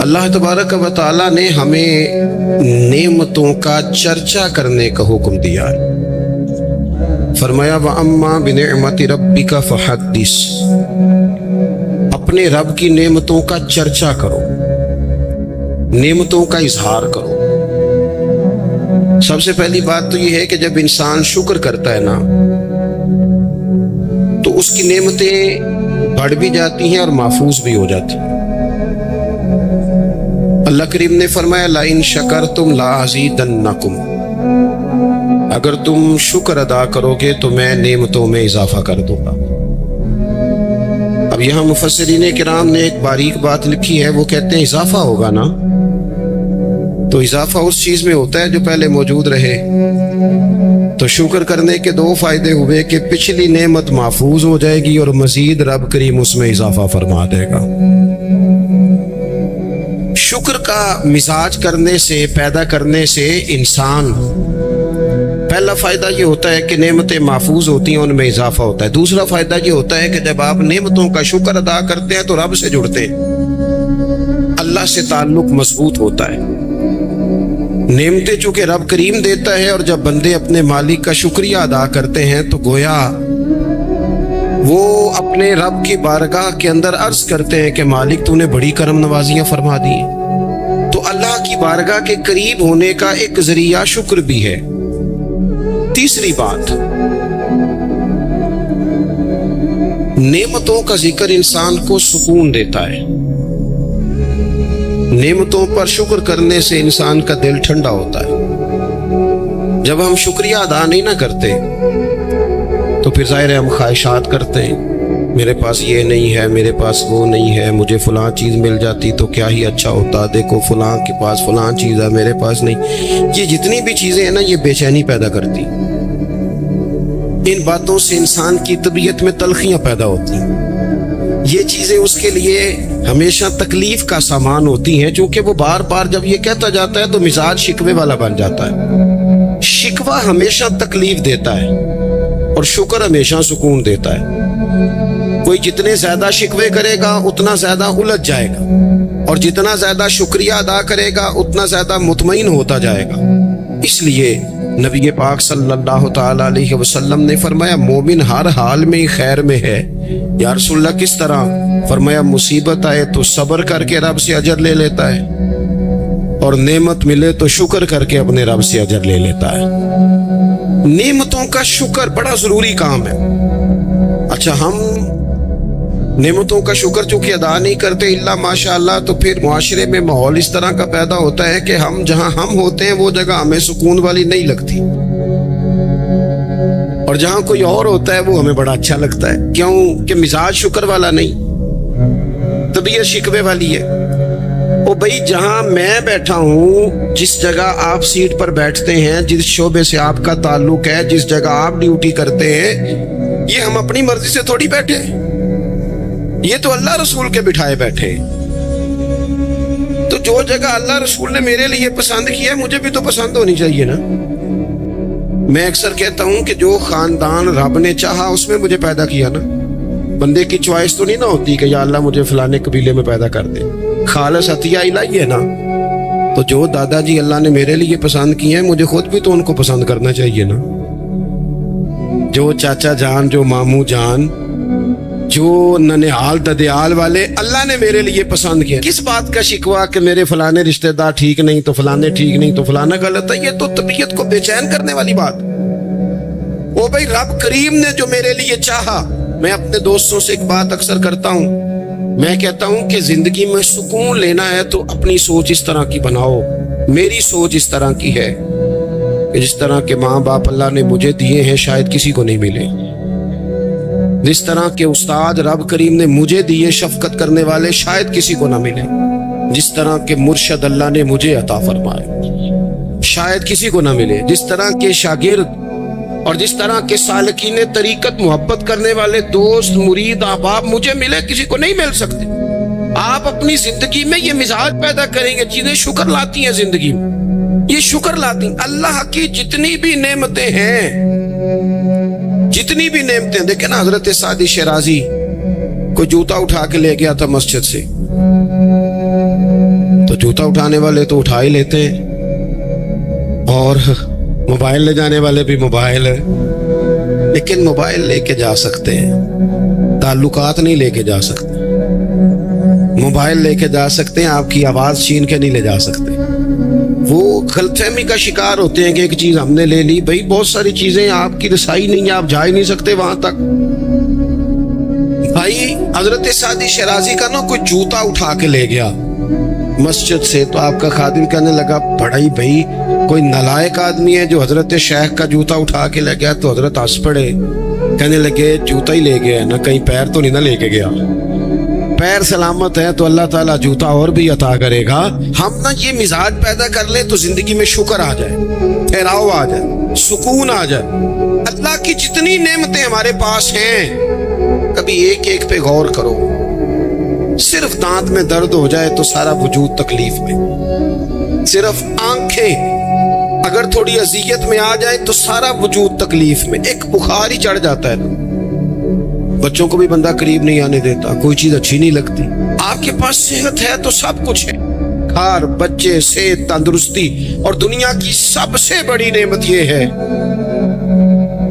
अल्लाह तबारक व तआला ने हमें नेमतों का चर्चा करने का हुक्म दिया है। फरमाया व अम्मा बिनिअमति रब्बिका फहद्दिस, अपने रब की नेमतों का चर्चा करो, नेमतों का इजहार करो। सबसे पहली बात तो यह है कि जब इंसान शुक्र करता है ना तो उसकी नेमतें बढ़ भी जाती हैं और महफूज भी हो जाती हैं। अल्लाह करीम ने फरमाया ला इन शकरतुम ला अज़ीदन्नकुम, अगर तुम शुक्र अदा करोगे तो मैं नेमतों में इजाफा कर दूंगा। अब यहाँ मुफस्सिरीन किराम ने एक बारीक बात लिखी है, वो कहते हैं इजाफा होगा ना तो इजाफा उस चीज में होता है जो पहले मौजूद रहे। तो शुक्र करने के दो फायदे हुए कि पिछली नेमत महफूज हो जाएगी और मजीद रब करीम उसमें इजाफा फरमा देगा। शुक्र का मिजाज करने से, पैदा करने से इंसान, पहला फायदा ये होता है कि नेमतें महफूज होती हैं, उनमें इजाफा होता है। दूसरा फायदा ये होता है कि जब आप नेमतों का शुक्र अदा करते हैं तो रब से जुड़ते हैं, अल्लाह से ताल्लुक मजबूत होता है। नेमतें चूंकि रब करीम देता है और जब बंदे अपने मालिक का शुक्रिया अदा करते हैं तो गोया वो अपने रब की बारगाह के अंदर अर्ज करते हैं कि मालिक तूने बड़ी करम नवाजियां फरमा दी। तो अल्लाह की बारगाह के करीब होने का एक जरिया शुक्र भी है। तीसरी बात, नेमतों का जिक्र इंसान को सुकून देता है। नेमतों पर शुक्र करने से इंसान का दिल ठंडा होता है। जब हम शुक्रिया अदा नहीं ना करते तो फिर जाहिर है हम ख्वाहिशात करते हैं, मेरे पास ये नहीं है, मेरे पास वो नहीं है, मुझे फलां चीज़ मिल जाती तो क्या ही अच्छा होता, देखो फलां के पास फलां चीज़ है, मेरे पास नहीं। ये जितनी भी चीज़ें हैं ना, ये बेचैनी पैदा करती। इन बातों से इंसान की तबीयत में तलखियाँ पैदा होती हैं। ये चीज़ें उसके लिए हमेशा तकलीफ का सामान होती हैं, क्योंकि वो बार बार जब ये कहता जाता है तो मिजाज शिकवे वाला बन जाता है। शिकवा हमेशा तकलीफ देता है और शुक्र हमेशा सुकून देता है। कोई जितने ज्यादा शिकवे करेगा उतना ज्यादा उलझ जाएगा और जितना ज्यादा शुक्रिया अदा करेगा उतना ज्यादा मुतमईन होता जाएगा। इसलिए नबी पाक सल्लल्लाहु ताला अलैहि वसल्लम ने फरमाया मोमिन हर हाल में खैर में है। या रसूलल्लाह किस तरह? फरमाया मुसीबत आए तो सब्र करके रब से अजर ले लेता है और नेमत मिले तो शुक्र करके अपने रब से अजर ले लेता है। नेमतों का शुक्र बड़ा जरूरी काम है। अच्छा, हम नेमतों का शुक्र चूंकि अदा नहीं करते इल्ला माशाअल्लाह, तो फिर मुआशरे में माहौल इस तरह का पैदा होता है कि हम जहां हम होते हैं वो जगह हमें सुकून वाली नहीं लगती और जहां कोई और होता है वो हमें बड़ा अच्छा लगता है। क्यों? कि मिजाज शुक्र वाला नहीं, तबीयत शिकवे वाली है। ओ भाई, जहां मैं बैठा हूं, जिस जगह आप सीट पर बैठते हैं, जिस शोबे से आपका ताल्लुक है, जिस जगह आप ड्यूटी करते हैं, ये हम अपनी मर्जी से थोड़ी बैठे, ये तो अल्लाह रसूल के बिठाए बैठे। तो जो जगह अल्लाह रसूल ने मेरे लिए पसंद किया है मुझे भी तो पसंद होनी चाहिए ना। मैं अक्सर कहता हूं कि जो खानदान रब ने चाहा उसमें मुझे पैदा किया ना। बंदे की चॉइस तो नहीं ना होती कि या अल्लाह मुझे फलाने कबीले में पैदा कर दे। खालिस अतिया इलाही है ना। तो जो दादाजी अल्लाह ने मेरे लिए पसंद किए हैं मुझे खुद भी तो उनको पसंद करना चाहिए ना। जो चाचा जान, जो मामू जान, जो ननिहाल ददियाल वाले अल्लाह ने मेरे लिए पसंद किया। किस बात का शिकवा कि मेरे फलाने रिश्तेदार ठीक नहीं तो फलाने ठीक नहीं तो फलाना गलत है? ये तो तबीयत को बेचैन करने वाली बात। ओ भाई, रब करीम ने जो मेरे लिए चाहा, मैं अपने दोस्तों से एक बात अक्सर करता हूं, मैं कहता हूं कि जिंदगी में सुकून लेना है तो अपनी सोच इस तरह की बनाओ। मेरी सोच इस तरह की है कि जिस तरह के माँ बाप अल्लाह ने मुझे दिए हैं शायद किसी को नहीं मिले। जिस तरह के उस्ताद रब करीम ने मुझे दिए शफकत करने वाले शायद किसी को ना मिले। जिस तरह के मुर्शद अल्लाह ने मुझे अता फरमाए शायद किसी को ना मिले। जिस तरह के शागिर्द और जिस तरह के सालकीन तरीकत मोहब्बत करने वाले दोस्त, मुरीद, अहबाब मुझे मिले, किसी को नहीं मिल सकते। आप अपनी जिंदगी में ये मिजाज पैदा करेंगे, चीजें शुक्र लाती हैं जिंदगी में, ये शुक्र लाती हैं। अल्लाह की जितनी भी नेमतें हैं, जितनी भी नेमतें, देखे ना हजरत सादी शिराजी कोई जूता उठा के ले गया था मस्जिद से, जूता उठाने वाले तो उठा ही लेते हैं, और मोबाइल ले जाने वाले भी मोबाइल है, लेकिन मोबाइल लेके जा सकते हैं, ताल्लुकात नहीं लेके जा सकते। मोबाइल लेके जा सकते हैं, आपकी आवाज़ छीन के नहीं ले जा सकते। वो गलतफहमी का शिकार होते हैं कि एक चीज़ हमने ले ली, भाई बहुत सारी चीज़ें आपकी रसाई नहीं है, आप जा ही नहीं सकते वहाँ तक। भाई हजरत सादी शराजी का ना कोई जूता उठा के ले गया मस्जिद से, तो आपका खादिम कहने लगा बड़ा ही भाई कोई नालायक आदमी है जो हजरत शेख का जूता उठा के ले गया। तो हजरत हंस पड़े, कहने लगे जूता ही ले गया ना, कहीं पैर तो नहीं ना लेके गया। पैर सलामत है तो अल्लाह ताला जूता और भी अता करेगा। हम ना ये मिजाज पैदा कर ले तो जिंदगी में शुक्र आ जाए, ठहराव आ जाए, सुकून आ जाए। अल्लाह की जितनी नेमतें हमारे पास हैं, कभी एक एक पे गौर करो। सिर्फ दांत में दर्द हो जाए तो सारा वजूद तकलीफ में, सिर्फ आंखें अगर थोड़ी अजियत में आ जाए तो सारा वजूद तकलीफ में। एक बुखार ही चढ़ जाता है ना, बच्चों को भी बंदा करीब नहीं आने देता, कोई चीज अच्छी नहीं लगती। आपके पास सेहत है तो सब कुछ है, घर, बच्चे, सेहत, तंदुरुस्ती, और दुनिया की सबसे बड़ी नेमत ये है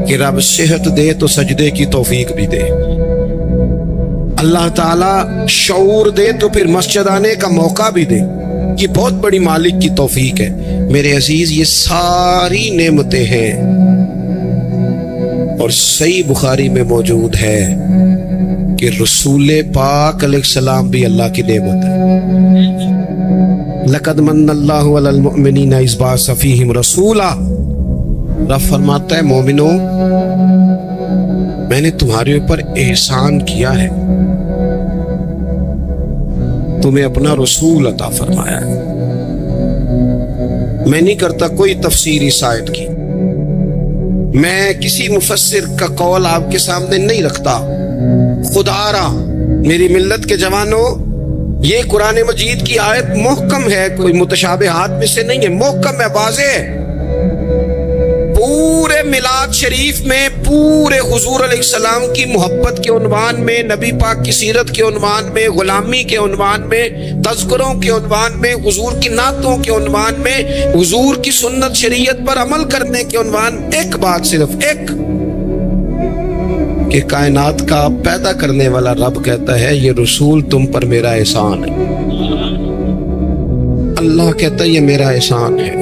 कि रब सेहत दे तो सजदे की तौफीक भी दे। अल्लाह ताला शऊर दे तो फिर मस्जिद आने का मौका भी दे। ये बहुत बड़ी मालिक की तौफीक है मेरे अजीज। ये सारी नेमतें हैं, और सही बुखारी में मौजूद है कि रसूल पाक अलैहिस्सलाम भी अल्लाह की नेमत है। लक़द मन्नल्लाहु अलल मुअमिनीना इज़ बअस फ़ीहिम रसूला। रब फरमाता है मोमिनो, मैंने तुम्हारे ऊपर एहसान किया है, तुम्हें अपना रसूल अता फरमाया है। मैं नहीं करता कोई तफसीर इस आयत की, मैं किसी मुफस्सिर का कौल आपके सामने नहीं रखता। खुदारा मेरी मिल्लत के जवानों, ये कुरान मजीद की आयत मुहकम है, कोई मुतशाबिहात में से नहीं है, मुहकम है, वाज़ेह है। पूरे मिलाद शरीफ में, पूरे हुजूर अलैहिस्सलाम की मोहब्बत के उन्वान में, नबी पाक की सीरत के उन्वान में, गुलामी के उन्वान में, तज़किरों के उन्वान में, हुजूर की नातों के उन्वान में, हुजूर की सुन्नत शरीयत पर अमल करने के उन्वान, एक बात सिर्फ एक, कि कायनात का पैदा करने वाला रब कहता है ये रसूल तुम पर मेरा एहसान है। अल्लाह कहता है ये मेरा एहसान है,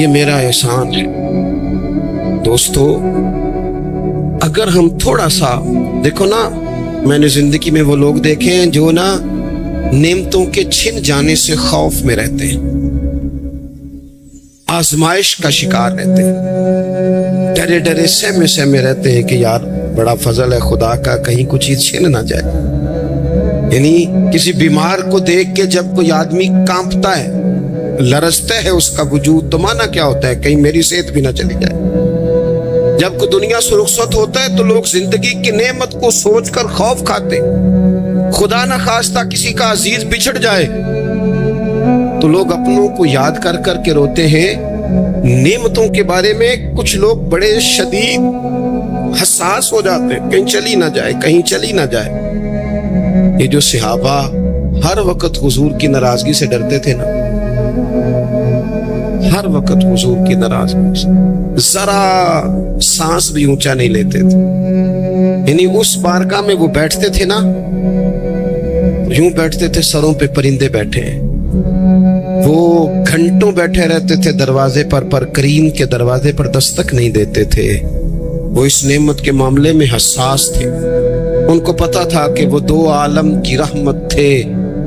ये मेरा एहसान है। दोस्तों, अगर हम थोड़ा सा देखो ना, मैंने जिंदगी में वो लोग देखे हैं जो ना नेमतों के छिन जाने से खौफ में रहते हैं, आजमाइश का शिकार रहते हैं, डरे डरे सहमे सहमे रहते हैं कि यार बड़ा फजल है खुदा का, कहीं कुछ चीज छिन ना जाए। यानी किसी बीमार को देख के जब कोई आदमी कांपता है, लरजता है उसका वजूद, तो माना क्या होता है, कहीं मेरी सेहत भी ना चली जाए। जब कोई दुनिया से रुखसत होता है तो लोग जिंदगी की नेमत को सोचकर खौफ खाते। खुदा न खास्ता किसी का अजीज बिछड़ जाए तो लोग अपनों को याद कर कर के रोते हैं। नेमतों के बारे में कुछ लोग बड़े शदीद हसास हो जाते हैं, कहीं चली ना जाए, कहीं चली ना जाए। ये जो सहाबा हर वक्त हुजूर की नाराजगी से डरते थे ना, हर वक्त हुजूर की नाराजगी से जरा सांस भी ऊंचा नहीं लेते थे। यानी उस बारगाह में वो बैठते थे ना, यूं बैठते थे सरों पे परिंदे बैठे हैं। वो घंटों बैठे रहते थे दरवाजे पर करीम के दरवाजे पर दस्तक नहीं देते थे। वो इस नेमत के मामले में हसास थे। उनको पता था कि वो दो आलम की रहमत थे,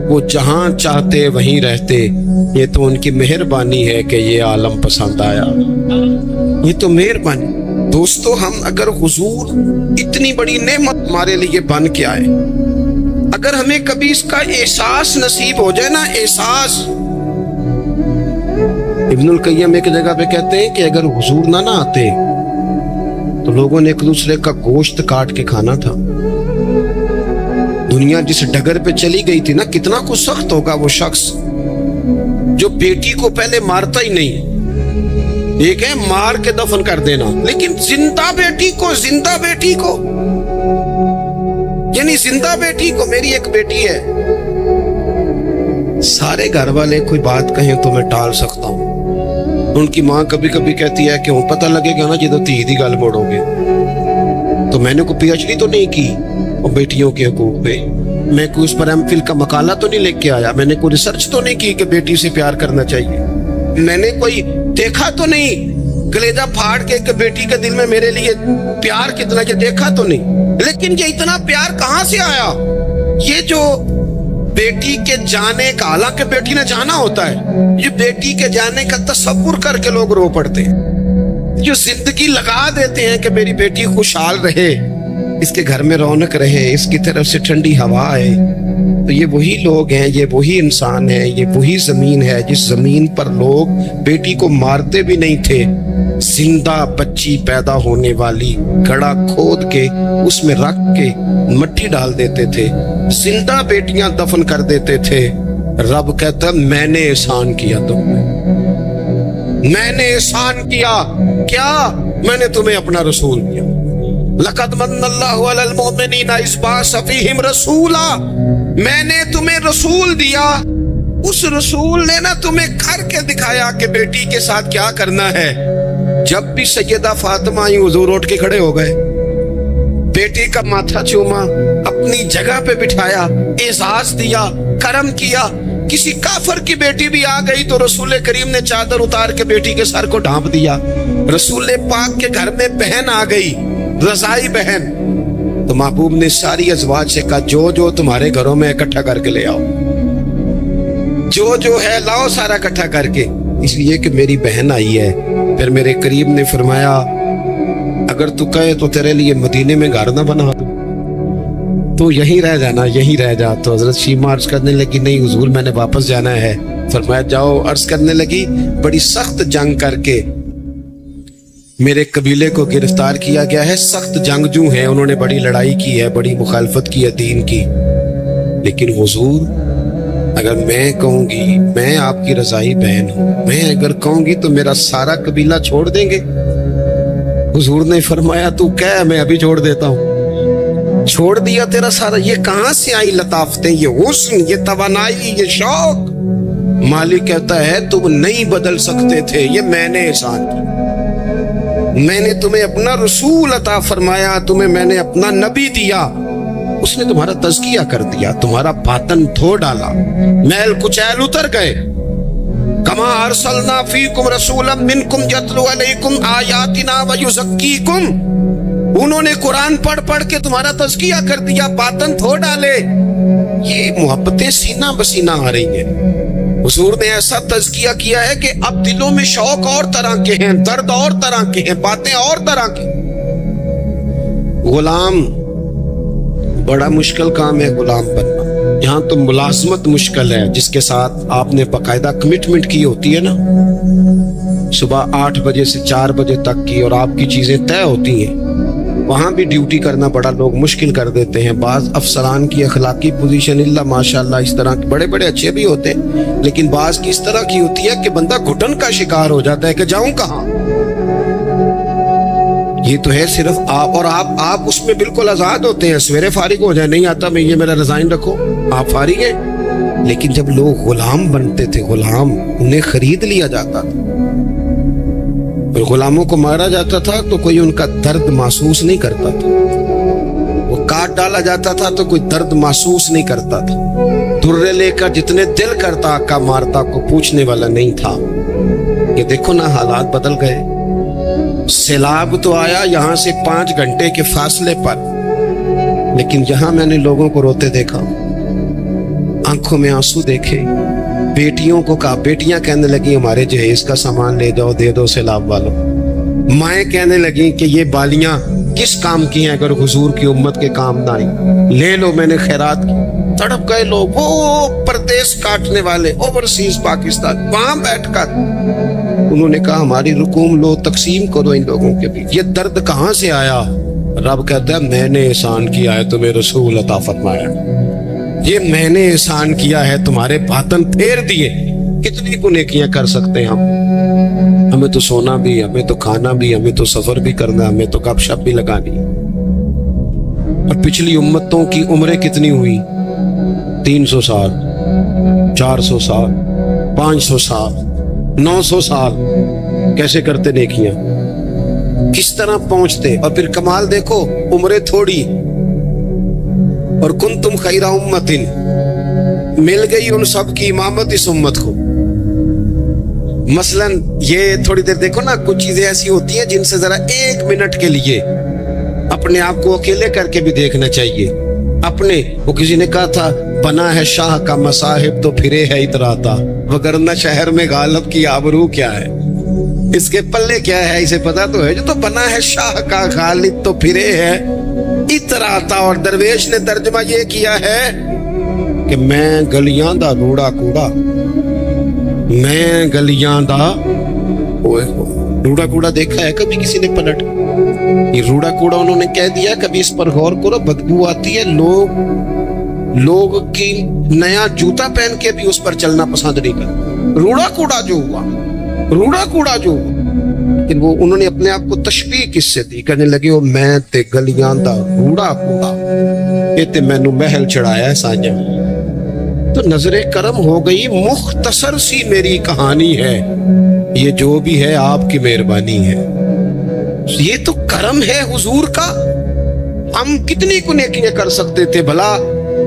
वो जहां चाहते वहीं रहते। ये तो उनकी मेहरबानी है कि ये आलम पसंद आया, ये तो मेहरबानी। दोस्तों, हम अगर हुजूर इतनी बड़ी नेमत हमारे लिए बन के आए, अगर हमें कभी इसका एहसास नसीब हो जाए ना, एहसास। इब्नुल कय्यम एक जगह पे कहते हैं कि अगर हुजूर ना आते तो लोगों ने एक दूसरे का गोश्त काट के खाना था। दुनिया जिस डगर पे चली गई थी ना, कितना कुछ सख्त होगा वो शख्स जो बेटी को पहले मारता ही नहीं, एक है मार के दफन कर देना, लेकिन जिंदा बेटी को यानी जिंदा बेटी को, मेरी एक बेटी है, सारे घर वाले कोई बात कहें तो मैं टाल सकता हूँ। उनकी माँ कभी कभी कहती है कि हूँ पता लगेगा ना जो धी दी गल मोड़ोगे। तो मैंने कोई पीएचडी तो नहीं की और बेटियों के हकूक पे, मैं कोई उस पर एमफिल का मकाला तो नहीं लेके आया, मैंने कोई रिसर्च तो नहीं की कि बेटी से प्यार करना चाहिए, मैंने कोई देखा तो नहीं कलेजा फाड़ के कि बेटी के दिल में मेरे लिए प्यार कितना, ये देखा तो नहीं। लेकिन ये इतना प्यार कहाँ से आया? ये जो बेटी के जाने का, हालांकि बेटी ने जाना होता है, ये बेटी के जाने का तसव्वुर करके लोग रो पड़ते हैं। जो जिंदगी लगा देते हैं कि मेरी बेटी खुशहाल रहे, इसके घर में रौनक रहे, इसकी तरफ से ठंडी हवा आए, तो ये वही लोग हैं, ये वही इंसान है, ये वही जमीन है जिस जमीन पर लोग बेटी को मारते भी नहीं थे, जिंदा बच्ची पैदा होने वाली गड़ा खोद के उसमें रख के मट्टी डाल देते थे, जिंदा बेटियां दफन कर देते थे। रब कहता मैंने एहसान किया तुम पे, मैंने एहसान किया। क्या? मैंने तुम्हें अपना रसूल दिया। लक़द मन्नल्लाहु अलल मुमिनीना इज़ बअसा फ़ीहिम रसूला, मैंने तुम्हें रसूल दिया। उस रसूल ने ना तुम्हें करके दिखाया कि बेटी के साथ क्या करना है। जब भी सैयदा फातिमा आई हुजूर उठ के खड़े हो गए, बेटी का माथा चूमा, अपनी जगह पे बिठाया, एजाज दिया, करम किया। किसी काफर की बेटी भी आ गई तो रसूल करीम ने चादर उतार के बेटी के सर को ढांप दिया। रसूल पाक के घर में बहन आ गई, रजाई बहन, तो महबूब ने सारी अज़वाज से कहा जो जो तुम्हारे घरों में इकट्ठा करके ले आओ, जो जो है लाओ सारा इकट्ठा करके, इसलिए कि मेरी बहन आई है। फिर मेरे करीब ने फरमाया अगर तू कहे तो तेरे लिए मदीने में घर ना बना दूं, तो यहीं रह जाना, यहीं रह जा। तो हजरत शीमा अर्ज करने लगी नहीं हुजूर मैंने वापस जाना है। फरमाया जाओ। अर्ज करने लगी बड़ी सख्त जंग करके मेरे कबीले को गिरफ्तार किया गया है, सख्त जंगजू हैं, उन्होंने बड़ी लड़ाई की है, बड़ी मुखालफत की है दीन की, लेकिन हुजूर अगर मैं कहूंगी मैं आपकी रजाई बहन हूं, मैं अगर कहूंगी तो मेरा सारा कबीला छोड़ देंगे। हुजूर ने फरमाया तू कह मैं अभी छोड़ देता हूं। छोड़ दिया तेरा सारा। ये कहां से आई लताफतें, ये हुस्न, ये तवानाई, ये शौक? मालिक कहता है तुम नहीं बदल सकते थे, ये मैंने एहसान किया। मैंने तुम्हें अपना रसूल अता फरमाया, तुम्हें मैंने अपना नबी दिया, उसने तुम्हारा तज़किया कर दिया, तुम्हारा बातन धो डाला, मैल कुचैल उतर गए। कमा अरसलना फीकुम रसूलन मिनकुम यतलू अलैकुम आयातिना व युज़क्कीकुम, उन्होंने कुरान पढ़ पढ़ के तुम्हारा तज़किया कर दिया, बातन धो डाले। ये मोहब्बतें सीना बसीना आ रही हैं। हुजूर ने ऐसा तज़किया किया है कि अब दिलों में शौक और तरह के हैं, दर्द और तरह के हैं, बातें और तरह की। गुलाम बड़ा मुश्किल काम है, गुलाम बनना। यहाँ तो मुलाजमत मुश्किल है, जिसके साथ आपने बाकायदा कमिटमेंट की होती है ना, सुबह 8 बजे से 4 बजे तक की, और आपकी चीजें तय होती हैं, वहां भी ड्यूटी करना बड़ा लोग मुश्किल कर देते हैं। बाज अफसरान की अखलाकी पोजीशन इल्ला माशाल्लाह इस तरह के बड़े बड़े अच्छे भी होते हैं, लेकिन बाज की इस तरह की होती है कि बंदा घुटन का शिकार हो जाता है कि जाऊं कहां। ये तो है सिर्फ आप, और आप उसमें बिल्कुल आजाद होते हैं, सवेरे फारिग हो जाए, नहीं आता मैं ये मेरा रिजाइन रखो, आप फारिग हैं। लेकिन जब लोग गुलाम बनते थे, गुलाम, उन्हें खरीद लिया जाता था, और गुलामों को मारा जाता था तो कोई उनका दर्द महसूस नहीं करता था, वो काट डाला जाता था तो कोई दर्द महसूस नहीं करता था। दुर्रे लेकर जितने दिल करता आका मारता को पूछने वाला नहीं था। ये देखो ना हालात बदल गए। सैलाब तो आया यहाँ से 5 घंटे के फासले पर, लेकिन जहां मैंने लोगों को रोते देखा, आंखों में आंसू देखे, बेटियों को कहा, बेटियां कहने लगी हमारे जहेज का सामान ले जाओ, दे दो सैलाब वालों। माएँ कहने लगी कि ये बालियां किस काम की हैं अगर हुजूर की उम्मत के काम ना आई, ले लो, मैंने खैरात की। तड़प गए लोग, वो परदेश काटने वाले, ओवरसीज पाकिस्तान, वहां बैठकर उन्होंने कहा हमारी रुकूम लो, तकसीम करो इन लोगों के बीच। ये दर्द कहां से आया? रब कहता है मैंने एहसान किया है, तुम्हें रसूल अता फरमाया, ये मैंने एहसान किया है, तुम्हारे बातन फेर दिए। कितनी नेकियां कर सकते हैं हम? हमें तो सोना भी, हमें तो खाना भी, हमें तो सफर भी करना, हमें तो गपशप भी लगानी। और पिछली उम्मतों की उम्रें कितनी हुई? 300 साल। 400 साल, 500 साल, 900 साल कैसे करते नेकियां, किस तरह पहुंचते। और फिर कमाल देखो, उम्रें थोड़ी और कुंतुम खैरा उम्मतिन, मिल गई उन सब की इमामत इस उम्मत को। मसलन ये थोड़ी देर देखो ना, कुछ चीजें ऐसी होती हैं जिनसे जरा 1 मिनट के लिए अपने आप को अकेले करके भी देखना चाहिए। अपने, वो किसी ने कहा था, बना है शाह का मसाहिब तो फिरे है इतराता, वगरना शहर में गालब की आबरू क्या है, इसके पल्ले क्या है इसे पता तो है। जो तो बना है शाह का गालिब तो फिरे है इतराता। और दरवेश ने तर्जमा ये किया है कि मैं गलियां दा रूड़ा कूड़ा, मैं गलियां दा रूड़ा कूड़ा देखा है कभी किसी ने पलट? ये रूड़ा कूड़ा उन्होंने कह दिया, कभी इस पर गौर करो, बदबू आती है। लोग की नया जूता पहन के भी उस पर चलना पसंद नहीं करते। रूड़ा कूड़ा जो हुआ, रूड़ा कूड़ा जो हुआ, लेकिन वो उन्होंने अपने आप को तशबीह किससे दी, कहने लगे वो मैं ते गलियां दा रूड़ा कूड़ा, ये ते मैनू महल चढ़ाया साझा। तो नजरे करम हो गई, मुख्तसर सी मेरी कहानी है, ये जो भी है आपकी मेहरबानी है। ये तो करम है हुजूर का। हम कितनी को नेकियां कर सकते थे भला,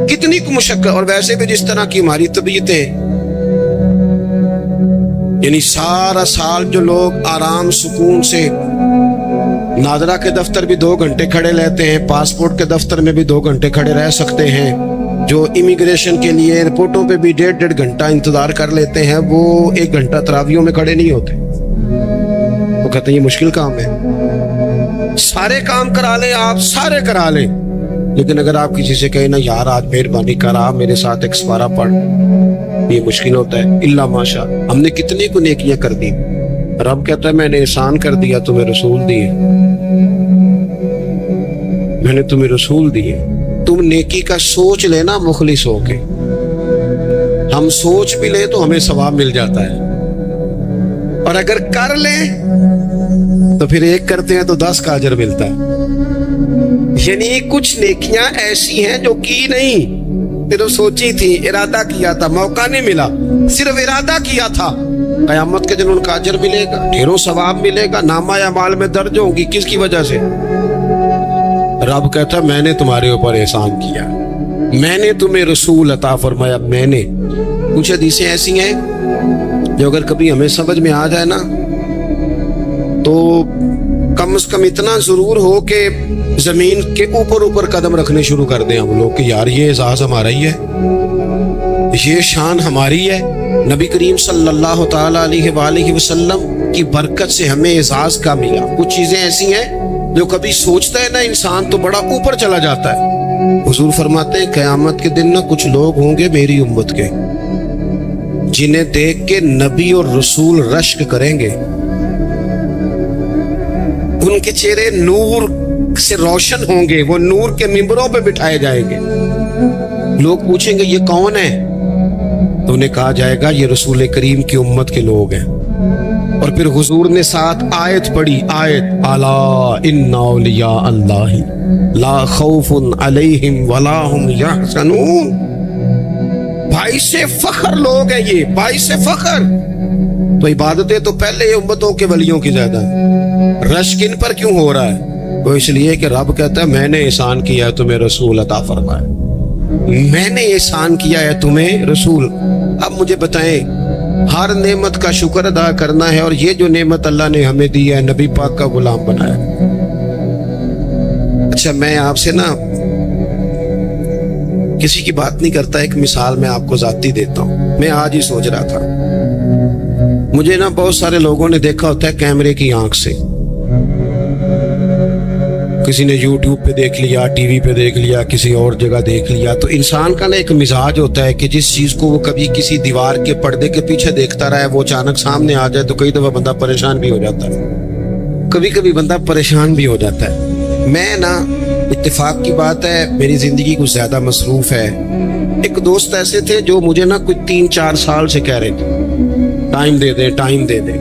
कितनी को मुशक्कत। और वैसे भी जिस तरह की हमारी तबीयत है, यानी सारा साल जो लोग आराम सुकून से नादरा के दफ्तर भी 2 घंटे खड़े रहते हैं, पासपोर्ट के दफ्तर में भी 2 घंटे खड़े रह सकते हैं, जो इमिग्रेशन के लिए एयरपोर्टों पे भी 1.5 घंटा इंतजार कर लेते हैं, वो 1 घंटा तरावियों में खड़े नहीं होते। वो कहते हैं ये मुश्किल काम है। सारे काम करा लें आप, सारे करा लें, लेकिन अगर आप किसी से कहें ना यार आज मेहरबानी कर आप मेरे साथ एक सवारा पढ़, ये मुश्किल होता है। इल्ला माशा, हमने कितने को नेकियां कर दी। रब कहता है मैंने एहसान कर दिया, तुम्हें रसूल दिए, मैंने तुम्हें रसूल दिए। तुम नेकी का सोच लेना मुखलिस होके। हम सोच भी ले तो हमें सवाब मिल जाता है, और अगर कर ले तो फिर 1 करते हैं तो 10 का अजर मिलता है। यानी कुछ नेकियां ऐसी हैं जो की नहीं, सिर्फ सोची थी, इरादा किया था, मौका नहीं मिला, सिर्फ इरादा किया था। कयामत के दिन उनका अजर मिलेगा, ढेरों सवाब मिलेगा, नामा या माल में दर्ज होंगी। किसकी वजह से? रब कहता है मैंने तुम्हारे ऊपर एहसान किया, मैंने तुम्हें रसूल अता फरमाया। मैंने कुछ हदीसें ऐसी हैं जो अगर कभी हमें समझ में आ जाए ना, तो कम से कम इतना जरूर हो कि जमीन के ऊपर ऊपर कदम रखने शुरू कर दें हम लोग कि यार ये एजाज हमारा ही है, ये शान हमारी है। नबी करीम सल्लल्लाहु ताला अलैहि वसल्लम की बरकत से हमें एजाज का मिला। कुछ चीजें ऐसी हैं जो कभी सोचता है ना इंसान तो बड़ा ऊपर चला जाता है। हुजूर फरमाते हैं क़यामत के दिन ना कुछ लोग होंगे मेरी उम्मत के, जिन्हें देख के नबी और रसूल रश्क करेंगे, उनके चेहरे नूर से रोशन होंगे, वो नूर के मिंबरों पे बिठाए जाएंगे। लोग पूछेंगे ये कौन है, तो उन्हें कहा जाएगा ये रसूल करीम की उम्मत के लोग हैं। और फिर हुजूर ने साथ आयत पढ़ी, आयत अला इन्ना औलिया अल्लाहि ला खौफुन अलैहिम वला हुम यहज़नून। भाई से फख्र लोग हैं ये, भाई से फख्र। तो इबादतें तो पहले उम्मतों के वलियों की ज्यादा, रश्क इन पर क्यों हो रहा है? वो इसलिए कि रब कहता है मैंने एहसान किया है तुम्हें रसूल अता फरमाया, मैंने एहसान किया है तुम्हें रसूल। अब मुझे बताएं, हर नेमत का शुक्र अदा करना है, और ये जो नेमत अल्लाह ने हमें दी है, नबी पाक का गुलाम बनाया। अच्छा, मैं आपसे ना किसी की बात नहीं करता, एक मिसाल मैं आपको जाती देता हूँ। मैं आज ही सोच रहा था, मुझे ना बहुत सारे लोगों ने देखा होता है कैमरे की आंख से, किसी ने YouTube पे देख लिया, टीवी पे देख लिया, किसी और जगह देख लिया। तो इंसान का ना एक मिजाज होता है कि जिस चीज को वो कभी किसी दीवार के पर्दे के पीछे देखता रहा है, वो अचानक सामने आ जाए तो कई दफा बंदा परेशान भी हो जाता है, कभी कभी बंदा परेशान भी हो जाता है। मैं ना, इत्तेफाक की बात है, मेरी जिंदगी कुछ ज्यादा मसरूफ है। एक दोस्त ऐसे थे जो मुझे ना कुछ 3-4 साल से कह रहे थे टाइम दे दे, टाइम दे दे,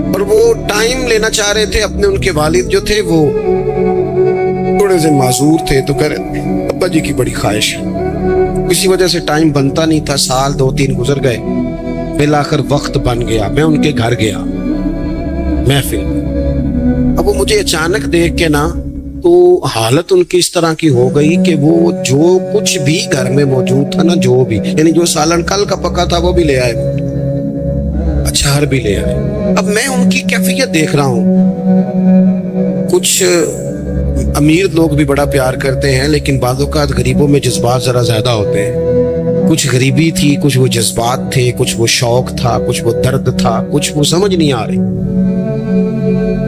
और वो टाइम लेना चाह रहे थे अपने। उनके वालिद जो थे वो थोड़े से माजूर थे, तो कह रहे अब्बा जी की बड़ी ख्वाहिश, किसी वजह से टाइम बनता नहीं था, साल 2-3 गुजर गए, बिलाखिर वक्त बन गया, मैं उनके घर गया महफिल। अब वो मुझे अचानक देख के ना, तो हालत उनकी इस तरह की हो गई कि वो जो कुछ भी घर में मौजूद था ना, जो भी, यानी जो सालन कल का पका था वो भी ले आए, अचार भी ले आए। अब मैं उनकी कैफियत देख रहा हूँ। कुछ अमीर लोग भी बड़ा प्यार करते हैं, लेकिन बाज़ औक़ात गरीबों में जज्बात ज़रा ज़्यादा होते हैं। कुछ गरीबी थी, कुछ वो जज्बात थे, कुछ वो शौक था, कुछ वो दर्द था, कुछ वो समझ नहीं आ रही।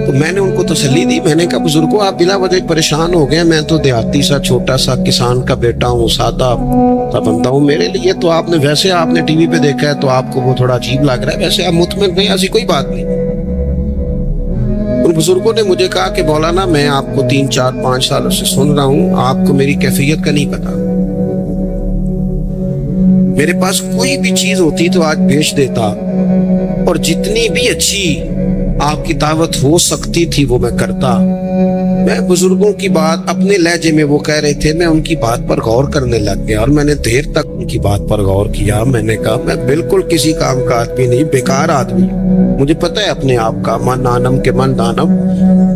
तो मैंने उनको तसल्ली दी, मैंने कहा बुजुर्गों आप बिला वजह परेशान हो गए, मैं तो देहाती सा छोटा सा किसान का बेटा हूँ, सादा सा बंदा हूँ, मेरे लिए तो आपने वैसे आपने टीवी पे देखा है तो आपको वो थोड़ा अजीब लग रहा है, वैसे आप मुतमिन नहीं, ऐसी कोई बात नहीं। उन बुजुर्गों ने मुझे कहा कि मौलाना मैं आपको 3-4-5 सालों से सुन रहा हूँ, आपको मेरी कैफियत का नहीं पता। मेरे पास कोई भी चीज होती तो आज बेच देता, और जितनी भी अच्छी आपकी दावत हो सकती थी वो मैं करता। मैं बुजुर्गों की बात अपने लहजे में वो कह रहे थे, मैं उनकी बात पर गौर करने लग गया, और मैंने देर तक उनकी बात पर गौर किया। मैंने कहा मैं बिल्कुल किसी काम का आदमी नहीं, बेकार आदमी, मुझे पता है अपने आप का, मन आनम के मन दानम।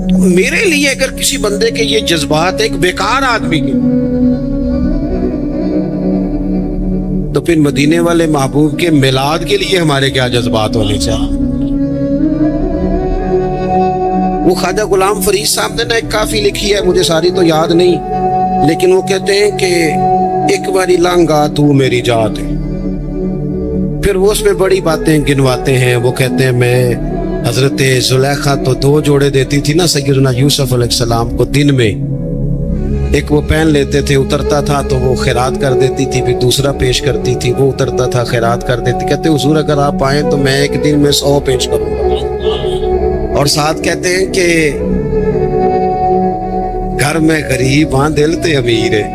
तो मेरे लिए अगर किसी बंदे के ये जज्बात एक बेकार आदमी के, तो फिर मदीने वाले महबूब के मिलाद के लिए हमारे क्या जज्बात होने चाहिए। वो ख्वाजा गुलाम फरीद साहब ने ना एक काफी लिखी है, मुझे सारी तो याद नहीं, लेकिन वो कहते हैं कि एक बारी लांगा तू मेरी जात है। फिर वो उसमें बड़ी बातें गिनवाते हैं। वो कहते हैं मैं हजरत जुलेखा तो 2 जोड़े देती थी ना सैयदना यूसुफ अलैहिस्सलाम को दिन में, एक वो पहन लेते थे, उतरता था तो वो खैरात कर देती थी, फिर दूसरा पेश करती थी, वो उतरता था खैरात कर देती। कहते हुजूर अगर आप आए तो मैं एक दिन में 100 पेश करूंगा। और साथ कहते हैं कि घर में गरीब हाँ दिल ते अमीर है।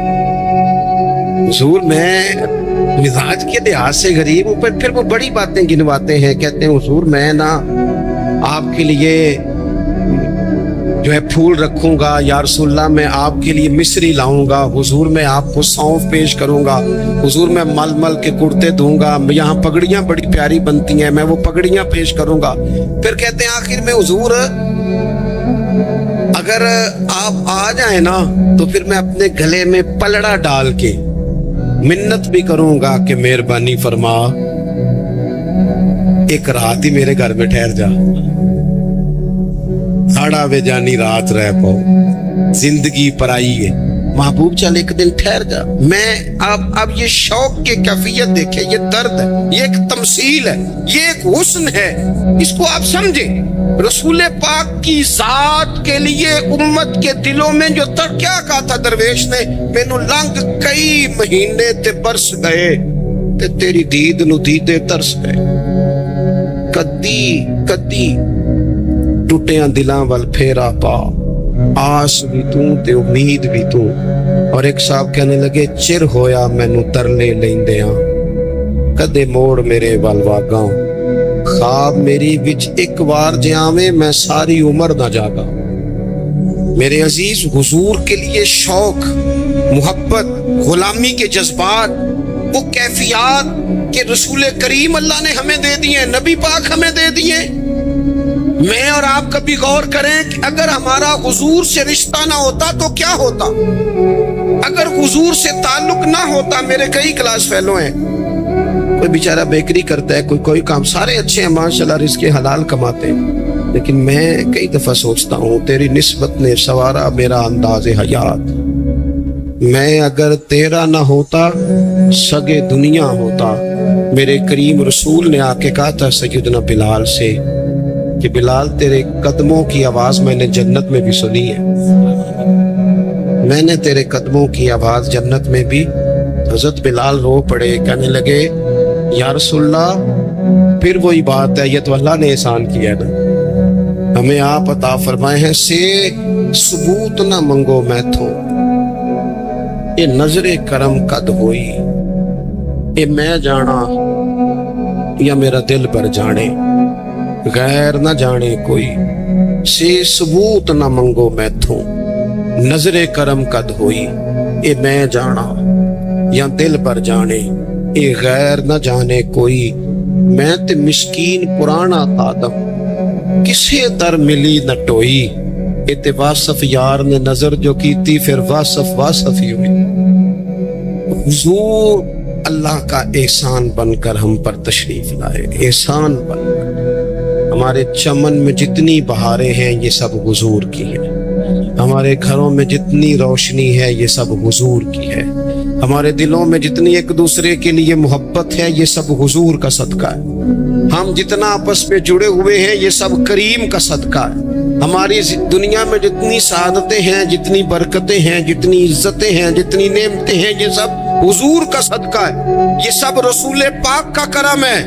हुजूर मैं मिजाज के लिहाज से गरीब हूँ, पर फिर वो बड़ी बातें गिनवाते हैं। कहते हैं हुजूर मैं ना आपके लिए जो है फूल रखूंगा, या रसूलल्लाह मैं आपके लिए मिस्री लाऊंगा, हुजूर मैं आपको सौंफ पेश करूंगा, हुजूर मैं मलमल के कुर्ते दूंगा, यहाँ पगड़ियां बड़ी प्यारी बनती हैं, मैं वो पगड़ियां पेश करूंगा। फिर कहते हैं आखिर में हुजूर अगर आप आ जाए ना तो फिर मैं अपने गले में पलड़ा डाल के मिन्नत भी करूंगा कि मेहरबानी फरमा एक रात ही मेरे घर में ठहर जा, हाड़ा वे जानी रात रह पाओ, जिंदगी पराई है, महबूब चल एक दिन ठहर जा। मैं अब ये शौक की कैफियत देखे, ये दर्द है, ये एक तमसील है, ये एक हुस्न है, इसको आप समझे। रसूल पाक की जात के लिए उम्मत के दिलों में जो क्या कहा था दरवेश ने, मैनू लंघ कई महीने ते बरस गए ते तेरी दीद नू दीदे तरस गए। कदी कदी टूटियां दिलां वल फेरा पा, आस भी तू ते उम्मीद भी तू। और एक साहब कहने लगे चिर होया मैनू तरले लैंदियां, कदे मोड़ मेरे वल वागा, ख्वाब मेरी विच एक बार जे आवे मैं सारी उम्र ना जागा। मेरे अजीज हुजूर के लिए शौक, मोहब्बत, गुलामी के जज्बात, वो कैफियत के रसूल करीम अल्लाह ने हमें दे दिए, नबी पाक हमें दे दिए। मैं और आप कभी गौर करें कि अगर हमारा हुजूर से रिश्ता ना होता तो क्या होता, अगर हुजूर से ताल्लुक ना होता। मेरे कई क्लास फेलो हैं, कोई बेचारा बेकरी करता है, कोई काम, सारे अच्छे हैं माशाल्लाह, रिज़्क़ हलाल कमाते हैं, लेकिन मैं कई दफा सोचता हूँ तेरी निस्बत ने सवारा मेरा अंदाज़े हयात। मैं अगर तेरा ना होता सगे दुनिया होता। मेरे करीम रसूल ने आके कहा था सैयदना बिलाल से कि बिलाल तेरे कदमों की आवाज मैंने जन्नत में भी सुनी है, मैंने तेरे कदमों की आवाज जन्नत में भी। हजरत बिलाल रो पड़े, कहने लगे या रसूलल्लाह फिर वही बात है, ये तो अल्लाह ने एहसान किया ना, हमें आप अता फरमाए हैं से सबूत ना मंगो मैथों, ये नजरे करम कद होई, ये मैं जाना या मेरा दिल पर जाने, गैर न जाने कोई, से सबूत न मंगो मैथों, नजरे करम कद होई, ए मैं जाना یا دل بر جانے اے غیر نہ جانے کوئی میں تے مسکین پرانا آدم کسے در ملی نہ ٹوئی اے تے واصف یار نے نظر جو کیتی پھر واصف ہی ہوئی۔ حضور اللہ کا احسان بن کر ہم پر تشریف لائے، احسان بن کر۔ ہمارے چمن میں جتنی بہاریں ہیں یہ سب حضور کی ہیں، ہمارے گھروں میں جتنی روشنی ہے یہ سب حضور کی ہے، ہمارے دلوں میں جتنی ایک دوسرے کے لیے محبت ہے یہ سب حضور کا صدقہ ہے، ہم جتنا آپس میں جڑے ہوئے ہیں یہ سب کریم کا صدقہ ہے، ہماری دنیا میں جتنی سعادتیں ہیں، جتنی برکتیں ہیں، جتنی عزتیں ہیں، جتنی نعمتیں ہیں یہ سب حضور کا صدقہ ہے، یہ سب رسول پاک کا کرم ہے۔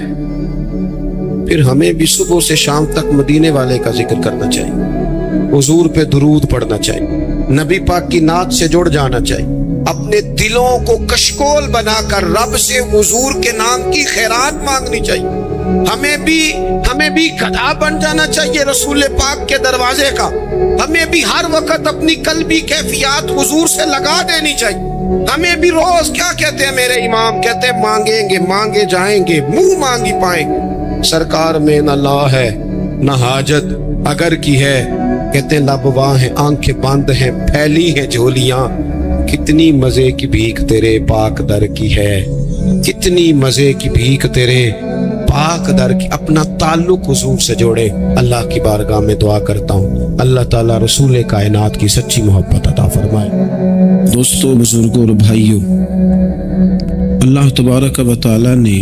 پھر ہمیں بھی صبح سے شام تک مدینے والے کا ذکر کرنا چاہیے، حضور پہ درود پڑھنا چاہیے، نبی پاک کی نعت سے جڑ جانا چاہیے، اپنے دلوں کو کشکول بنا کر رب سے حضور کے نام کی خیرات مانگنی چاہیے، ہمیں بھی گدھا بن جانا چاہیے رسول پاک کے دروازے کا، ہمیں بھی ہر وقت اپنی قلبی کیفیات حضور سے لگا دینی چاہیے، ہمیں بھی روز کیا کہتے ہیں میرے امام، کہتے ہیں مانگیں گے مانگے جائیں گے منہ مانگی پائیں گے، سرکار میں نہ لا ہے نہ حاجت اگر کی ہے، کہتے ہیں لب واں ہیں آنکھیں بند ہیں پھیلی ہیں جھولیاں، کتنی مزے کی بھیک تیرے پاک در کی ہے، کتنی مزے کی بھیک تیرے پاک در کی۔ اپنا تعلق حضور سے جوڑے، اللہ کی بارگاہ میں دعا کرتا ہوں اللہ تعالیٰ رسول کائنات کی سچی محبت عطا فرمائے۔ دوستو، بزرگوں اور بھائیوں، اللہ تبارک و تعالیٰ نے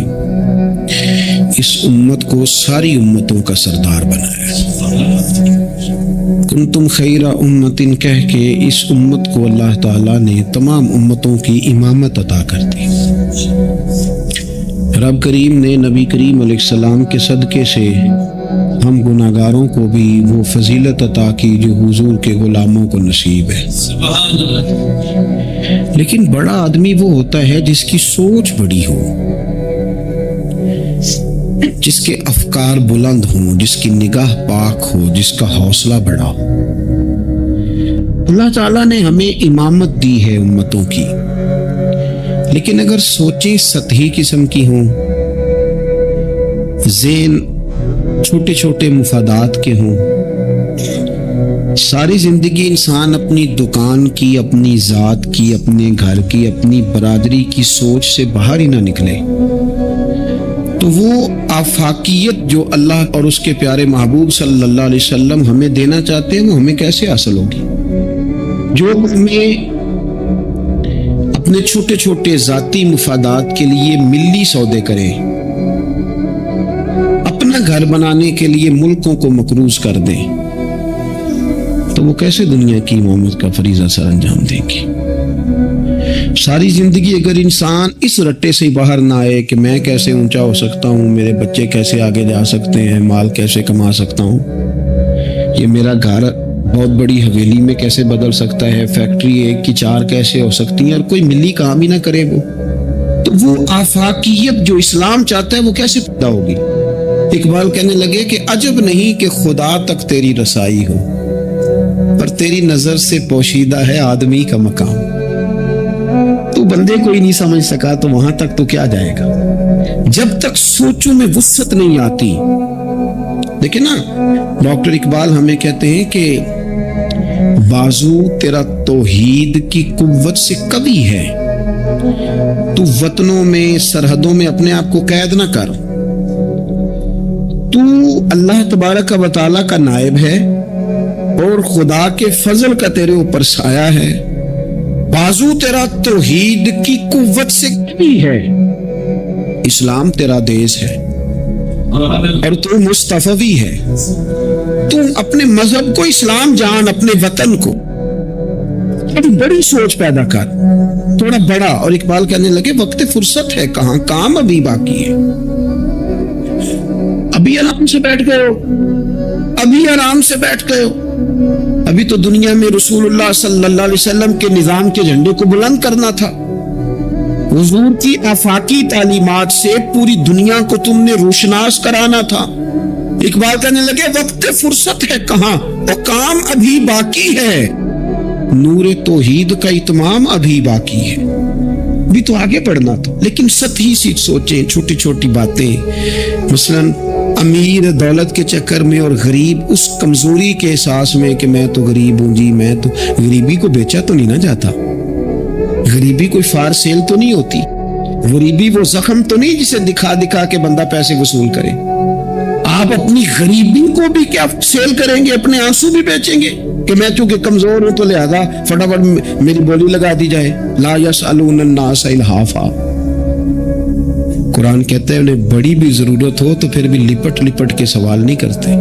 اس امت کو ساری امتوں کا سردار بنایا، کنتم خیر امت کہہ کے اس امت کو اللہ تعالیٰ نے تمام امتوں کی امامت عطا کر دی۔ رب کریم نے نبی کریم علیہ السلام کے صدقے سے ہم گناہگاروں کو بھی وہ فضیلت عطا کی جو حضور کے غلاموں کو نصیب ہے۔ لیکن بڑا آدمی وہ ہوتا ہے جس کی سوچ بڑی ہو، جس کے افکار بلند ہوں، جس کی نگاہ پاک ہو، جس کا حوصلہ بڑا ہو۔ اللہ تعالیٰ نے ہمیں امامت دی ہے امتوں کی، لیکن اگر سوچیں سطحی قسم کی ہوں، ذہن چھوٹے چھوٹے مفادات کے ہوں، ساری زندگی انسان اپنی دکان کی، اپنی ذات کی، اپنے گھر کی، اپنی برادری کی سوچ سے باہر ہی نہ نکلے، تو وہ آفاقیت جو اللہ اور اس کے پیارے محبوب صلی اللہ علیہ وسلم ہمیں دینا چاہتے ہیں وہ ہمیں کیسے حاصل ہوگی؟ جو ہمیں اپنے چھوٹے چھوٹے ذاتی مفادات کے لیے ملی سودے کریں، اپنا گھر بنانے کے لیے ملکوں کو مقروض کر دیں، تو وہ کیسے دنیا کی امامت کا فریضہ سر انجام دیں گے؟ ساری زندگی اگر انسان اس رٹے سے باہر نہ آئے کہ میں کیسے اونچا ہو سکتا ہوں، میرے بچے کیسے آگے جا سکتے ہیں، مال کیسے کما سکتا ہوں، یہ میرا گھر بہت بڑی حویلی میں کیسے بدل سکتا ہے، فیکٹری ایک کی 4 کیسے ہو سکتی ہیں، اور کوئی ملی کام ہی نہ کرے وہ، تو وہ آفاقیت جو اسلام چاہتا ہے وہ کیسے پیدا ہوگی؟ اقبال کہنے لگے کہ عجب نہیں کہ خدا تک تیری رسائی ہو، پر تیری نظر سے پوشیدہ ہے آدمی کا مقام۔ تو بندے کو ہی نہیں سمجھ سکا تو وہاں تک تو کیا جائے گا؟ جب تک سوچوں میں وسعت نہیں آتی۔ دیکھیں نا، ڈاکٹر اقبال ہمیں کہتے ہیں کہ بازو تیرا توحید کی قوت سے قوی ہے، تو وطنوں میں سرحدوں میں اپنے آپ کو قید نہ کر، تو اللہ تبارک و تعالیٰ کا نائب ہے اور خدا کے فضل کا تیرے اوپر سایہ ہے، بازو تیرا توحید کی قوت سے قوی ہے، اسلام تیرا دیس ہے اور تو مصطفی ہے، تو اپنے مذہب کو اسلام جان، اپنے وطن کو بڑی سوچ پیدا کر، تھوڑا بڑا۔ اور اقبال کہنے لگے وقت فرصت ہے کہاں، کام ابھی باقی ہے، ابھی آرام سے بیٹھ گئے ہو، ابھی آرام سے بیٹھ گئے ہو، ابھی تو دنیا میں رسول اللہ صلی اللہ علیہ وسلم کے نظام کے جھنڈے کو بلند کرنا تھا، حضور کی آفاقی تعلیمات سے پوری دنیا کو تم نے روشناس کرانا تھا۔ اقبال کہنے لگے وقت فرصت ہے کہاں اور کام ابھی باقی ہے، نور توحید کا اتمام ابھی باقی ہے، بھی تو آگے بڑھنا تھا. لیکن سطحی سی سوچیں, چھوٹی چھوٹی باتیں, مثلاً امیر دولت کے چکر میں اور غریب اس کمزوری کے احساس میں کہ میں تو غریب ہوں جی, میں تو, غریبی کو بیچا تو نہیں نہ جاتا, غریبی کوئی فار سیل تو نہیں ہوتی, غریبی وہ زخم تو نہیں جسے دکھا دکھا کے بندہ پیسے وصول کرے. آپ اپنی غریبی کو بھی کیا سیل کریں گے, اپنے آنسو بھی بیچیں گے کہ میں چونکہ کمزور ہوں تو لہذا فٹافٹ میری بولی لگا دی جائے. لا یسألون الناس الحافا. قرآن کہتا ہے انہیں بڑی بھی ضرورت ہو تو پھر بھی لپٹ لپٹ کے سوال نہیں کرتے,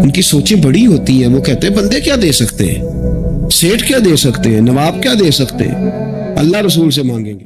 ان کی سوچیں بڑی ہوتی ہیں. وہ کہتے ہیں بندے کیا دے سکتے ہیں, سیٹھ کیا دے سکتے ہیں, نواب کیا دے سکتے ہیں, اللہ رسول سے مانگیں گے.